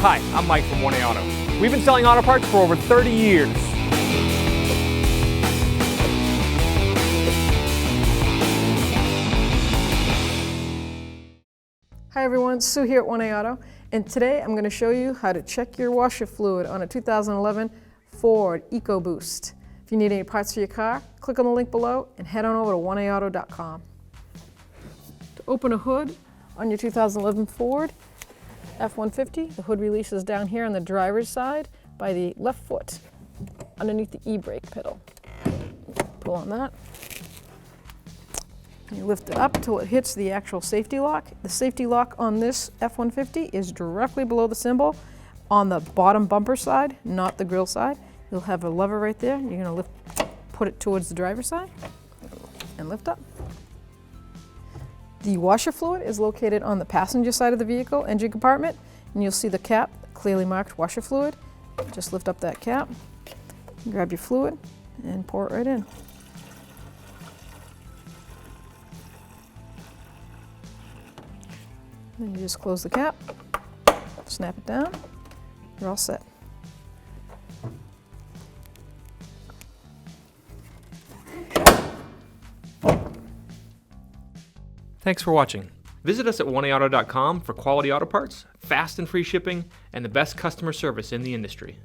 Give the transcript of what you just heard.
Hi, I'm Mike from 1A Auto. We've been selling auto parts for over 30 years. Hi everyone, Sue here at 1A Auto, and today I'm going to show you how to check your washer fluid on a 2011 Ford EcoBoost. If you need any parts for your car, click on the link below and head on over to 1AAuto.com. To open a hood on your 2011 Ford F-150, the hood release is down here on the driver's side by the left foot underneath the e-brake pedal. Pull on that. You lift it up until it hits the actual safety lock. The safety lock on this F-150 is directly below the cymbal on the bottom bumper side, not the grill side. You'll have a lever right there. You're going to put it towards the driver's side and lift up. The washer fluid is located on the passenger side of the vehicle, engine compartment, and you'll see the cap, clearly marked washer fluid. Just lift up that cap, grab your fluid, and pour it right in. Then you just close the cap, snap it down, you're all set. Thanks for watching. Visit us at 1AAuto.com for quality auto parts, fast and free shipping, and the best customer service in the industry.